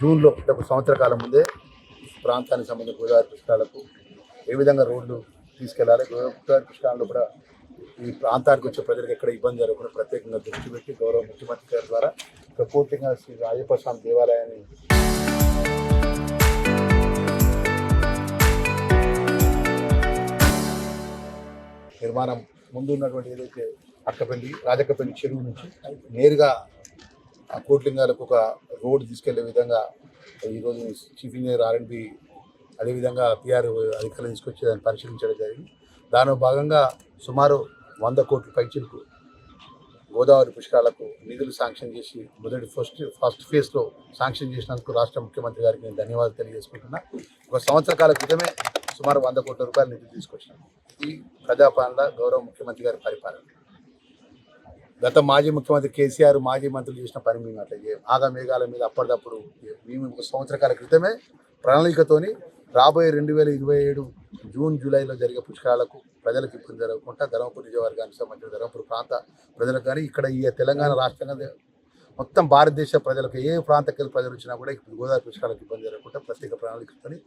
జూన్లో అంటే ఒక సంవత్సర కాలం ముందే ప్రాంతానికి సంబంధించిన గోదావరి పుష్కరాలకు ఏ విధంగా రోడ్లు తీసుకెళ్లాలి, గోదావరి పుష్కరాల్లో కూడా ఈ ప్రాంతానికి వచ్చే ప్రజలకు ఎక్కడ ఇబ్బంది జరగకుండా ప్రత్యేకంగా దృష్టి పెట్టి గౌరవ ముఖ్యమంత్రి గారి ద్వారా ప్రపూర్తిగా శ్రీ రాజప్ప స్వామి దేవాలయాన్ని నిర్మాణం ముందు ఉన్నటువంటి ఏదైతే అక్కపల్లి రాజక్కపల్లి చెరువు నుంచి నేరుగా ఆ కోట్లింగాలకు ఒక రోడ్డు తీసుకెళ్లే విధంగా ఈరోజు చీఫ్ ఇంజనీర్ ఆర్ఎండ్బి అదేవిధంగా పిఆర్ అధికారులు తీసుకొచ్చి దాన్ని పరిశీలించడం జరిగింది. దానిలో భాగంగా సుమారు 100 కోట్ల పైచిలకు గోదావరి పుష్కరాలకు నిధులు శాంక్షన్ చేసి ఫస్ట్ ఫేజ్లో శాంక్షన్ చేసినందుకు రాష్ట్ర ముఖ్యమంత్రి గారికి నేను ధన్యవాదాలు తెలియజేసుకుంటున్నా. ఒక సంవత్సర కాల క్రితమే సుమారు 100 కోట్ల రూపాయల నిధులు తీసుకొచ్చినాం. ఈ ప్రజాపాలన గౌరవ ముఖ్యమంత్రి గారి పరిపాలన. గత మాజీ ముఖ్యమంత్రి కేసీఆర్ మాజీ మంత్రులు చేసిన పని మేము అట్లా చేయం. ఆగమేఘాల మీద అప్పటిదప్పుడు మేము ఒక సంవత్సర కాల క్రితమే ప్రణాళికతోని రాబోయే 2027 జూన్ జూలైలో జరిగే పుష్కరాలకు ప్రజలకు ఇబ్బంది జరగకుండా ధర్మపురి నియోజకవర్గానికి సంబంధించిన ధర్మపురి ప్రాంత ప్రజలకు కానీ ఇక్కడ ఈ తెలంగాణ రాష్ట్రంగా మొత్తం భారతదేశ ప్రజలకు ఏ ప్రాంతకెళ్ళి ప్రజలు వచ్చినా కూడా గోదావరి పుష్కరాలకు ఇబ్బంది జరగకుండా ప్రత్యేక ప్రణాళికతోని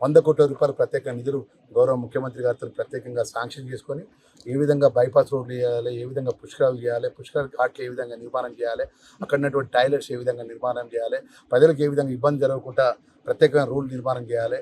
100 కోట్ల రూపాయలు ప్రత్యేక నిధులు గౌరవ ముఖ్యమంత్రి గారితో ప్రత్యేకంగా శాంక్షన్ చేసుకొని ఏ విధంగా బైపాస్ రోడ్లు చేయాలి, ఏ విధంగా పుష్కరాలు చేయాలి, పుష్కరాల ఘాట్లు ఏ విధంగా నిర్మాణం చేయాలి, అక్కడ ఉన్నటువంటి టాయిలెట్స్ ఏ విధంగా నిర్మాణం చేయాలి, ప్రజలకు ఏ విధంగా ఇబ్బంది జరగకుండా ప్రత్యేకంగా రోడ్లు నిర్మాణం చేయాలి,